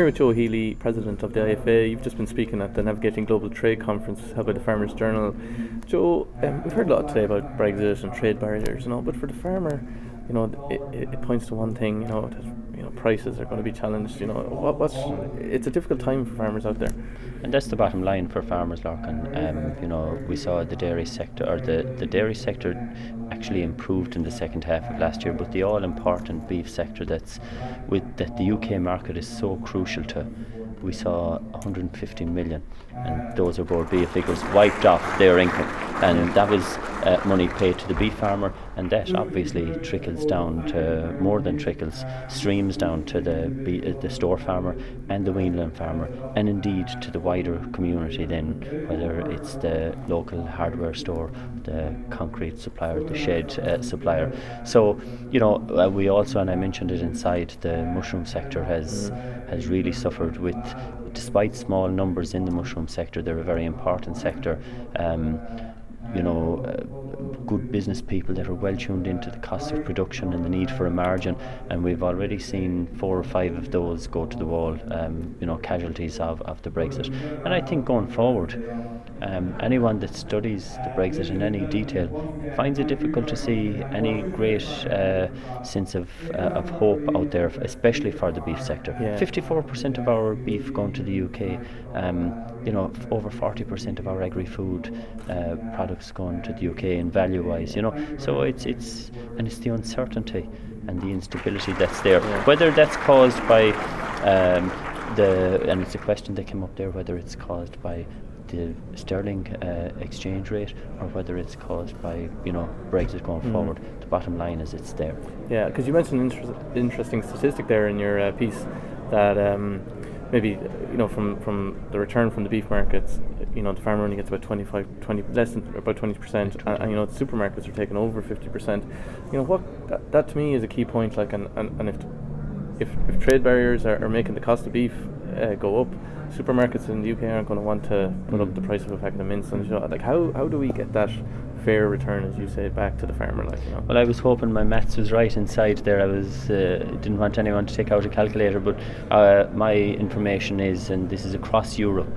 with Joe Healy, President of the IFA. You've just been speaking at the Navigating Global Trade Conference held by the Farmers Journal. Joe, we've heard a lot today about Brexit and trade barriers, but for the farmer, it points to one thing, that prices are going to be challenged. It's a difficult time for farmers out there. And that's the bottom line for farmers, Larkin. We saw the dairy sector, or the dairy sector actually improved in the second half of last year, but the all-important beef sector that the UK market is so crucial to, we saw 150 million, and those are board beef figures, wiped off their income, and that was money paid to the beef farmer, and that obviously trickles down to, more than trickles, streams down to the store farmer and the weanland farmer, and indeed to the wider community then, whether it's the local hardware store, the concrete supplier, the shed supplier. So, we also, and I mentioned it inside, the mushroom sector has really suffered with, despite small numbers in the mushroom sector, they're a very important sector. Good business people that are well tuned into the cost of production and the need for a margin, and we've already seen 4 or 5 of those go to the wall, casualties of the Brexit. And I think going forward, anyone that studies the Brexit in any detail finds it difficult to see any great sense of hope out there, especially for the beef sector. 54% of our beef going to the UK, over 40% of our agri-food products going to the UK in value-wise, so it's the uncertainty and the instability that's there. Whether that's caused by and it's a question that came up there, whether it's caused by the sterling exchange rate or whether it's caused by Brexit going forward. The bottom line is it's there. Yeah, because you mentioned an interesting statistic there in your piece that maybe from the return from the beef markets, the farmer only gets about less than about 20%, and the supermarkets are taking over 50%. What that to me is a key point. And if trade barriers are making the cost of beef go up, supermarkets in the UK aren't going to want to put up the price of a packet of mince. And how do we get that fair return, as you say, back to the farmer? Well, I was hoping my maths was right inside there. I was didn't want anyone to take out a calculator, but my information is, and this is across Europe,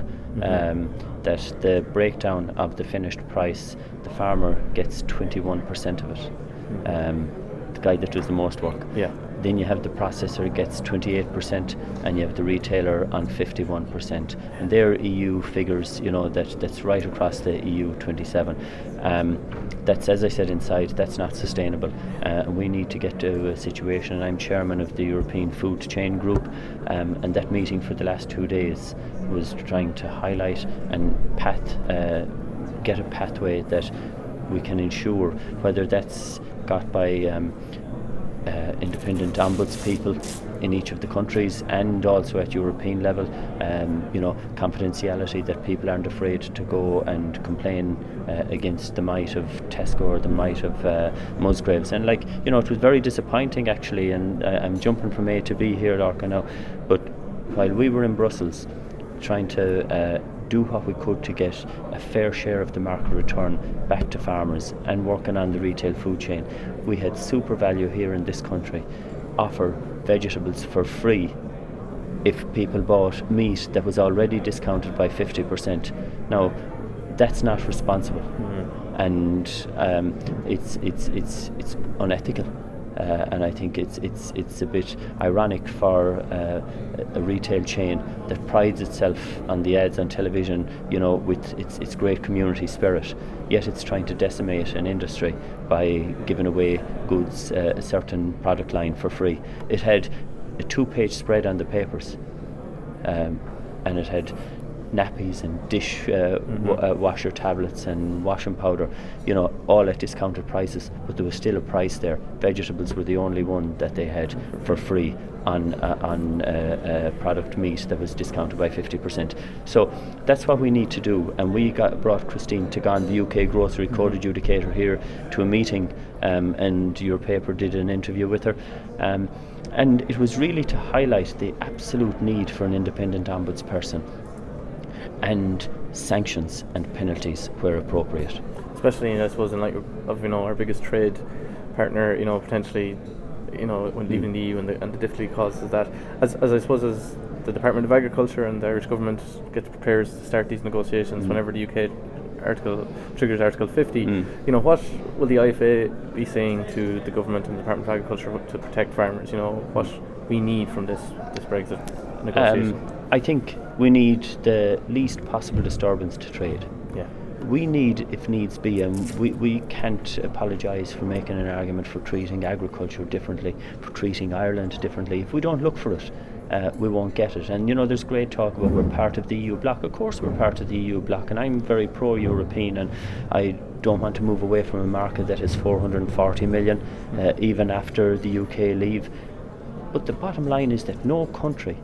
that the breakdown of the finished price, the farmer gets 21% of it. The guy that does the most work. Then you have the processor gets 28%, and you have the retailer on 51%. And they're EU figures, that's right across the EU 27. That's, as I said inside, that's not sustainable. We need to get to a situation, and I'm chairman of the European Food Chain Group, and that meeting for the last 2 days was trying to highlight and get a pathway that we can ensure, whether that's got by independent ombuds people in each of the countries and also at European level, confidentiality, that people aren't afraid to go and complain against the might of Tesco or the might of Musgraves. And it was very disappointing actually, and I'm jumping from A to B here, Larka, now, but while we were in Brussels trying to do what we could to get a fair share of the market return back to farmers and working on the retail food chain, we had Super Value here in this country offer vegetables for free if people bought meat that was already discounted by 50%. Now, that's not responsible, and it's unethical. And I think it's a bit ironic for a retail chain that prides itself on the ads on television, with its great community spirit, yet it's trying to decimate an industry by giving away goods, a certain product line for free. It had a 2-page spread on the papers, and it had nappies and dish washer tablets and washing powder, all at discounted prices, but there was still a price there. Vegetables were the only one that they had for free on product meat that was discounted by 50%. So that's what we need to do, and we brought Christine Tagon, the UK grocery code adjudicator, here to a meeting, and your paper did an interview with her, and it was really to highlight the absolute need for an independent ombudsperson and sanctions and penalties where appropriate. Especially, I suppose, in light of our biggest trade partner, potentially, when leaving the EU, and the difficulty causes that. As I suppose, as the Department of Agriculture and the Irish government prepares to start these negotiations whenever the UK triggers Article 50. What will the IFA be saying to the government and the Department of Agriculture to protect farmers? What we need from this Brexit negotiation? I think we need the least possible disturbance to trade. Yeah. We need, if needs be, and we can't apologise for making an argument for treating agriculture differently, for treating Ireland differently. If we don't look for it, we won't get it. And there's great talk about we're part of the EU bloc. Of course we're part of the EU bloc, and I'm very pro-European, and I don't want to move away from a market that is 440 million even after the UK leave. But the bottom line is that no country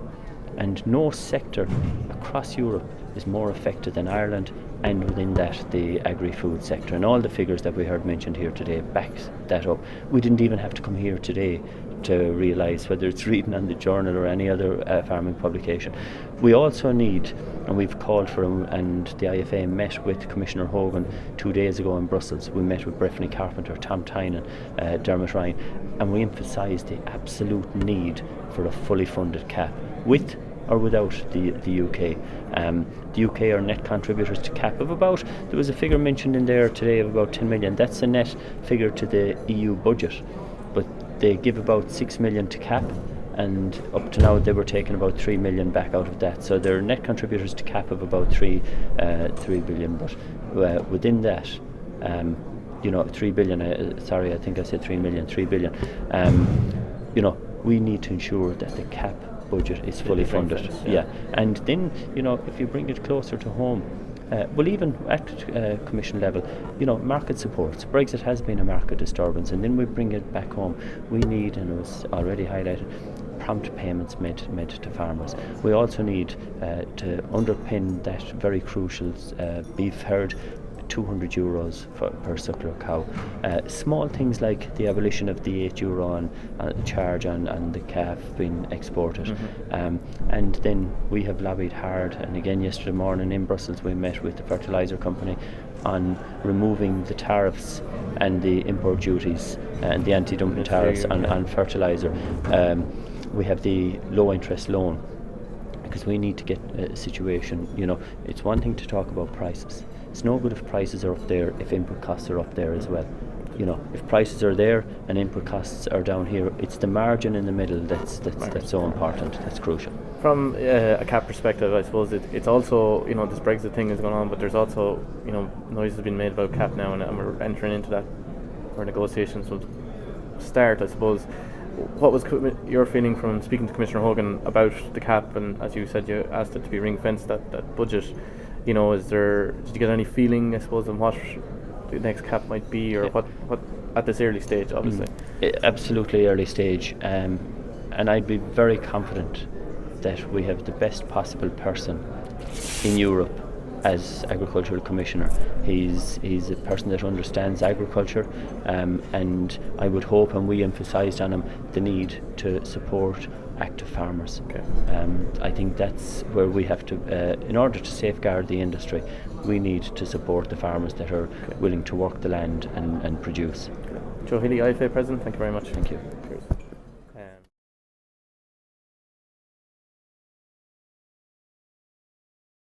and no sector across Europe is more affected than Ireland, and within that the agri-food sector. And all the figures that we heard mentioned here today back that up. We didn't even have to come here today to realise, whether it's reading on the Journal or any other farming publication. We also need, and we've called for, and the IFA met with Commissioner Hogan 2 days ago in Brussels. We met with Breffney Carpenter, Tom Tynan, Dermot Ryan, and we emphasised the absolute need for a fully funded CAP, with or without the UK. The UK are net contributors to CAP of about, there was a figure mentioned in there today of about 10 million. That's a net figure to the EU budget, but they give about 6 million to CAP, and up to now they were taking about 3 million back out of that. So they're net contributors to CAP of about 3 billion. But within that, 3 billion, sorry, I think I said 3 million, 3 billion. We need to ensure that the CAP budget is fully funded. Yeah. And then, if you bring it closer to home, well, even at Commission level, market supports. Brexit has been a market disturbance, and then we bring it back home. We need, and it was already highlighted, prompt payments made to farmers. We also need to underpin that very crucial beef herd, €200 per suckler cow. Small things like the abolition of the €8 charge on the calf being exported. And then we have lobbied hard, and again yesterday morning in Brussels we met with the fertiliser company on removing the tariffs and the import duties and the anti-dumping tariffs on fertiliser. We have the low interest loan, because we need to get a situation, it's one thing to talk about prices. It's no good if prices are up there if input costs are up there as well. If prices are there and input costs are down here, it's the margin in the middle that's so important, that's crucial. From a CAP perspective, I suppose it's also, this Brexit thing is going on, but there's also, noise has been made about CAP now, and we're entering into that where negotiations will start, I suppose. What was your feeling from speaking to Commissioner Hogan about the CAP, and as you said, you asked it to be ring-fenced, that budget? Did you get any feeling, I suppose, on what the next CAP might be, or what at this early stage, obviously? Absolutely early stage, and I'd be very confident that we have the best possible person in Europe as Agricultural Commissioner. He's a person that understands agriculture, and I would hope, and we emphasised on him, the need to support active farmers. Okay. I think that's where we have to, in order to safeguard the industry, we need to support the farmers that are willing to work the land and produce. Joe Healy, IFA President, thank you very much. Thank you.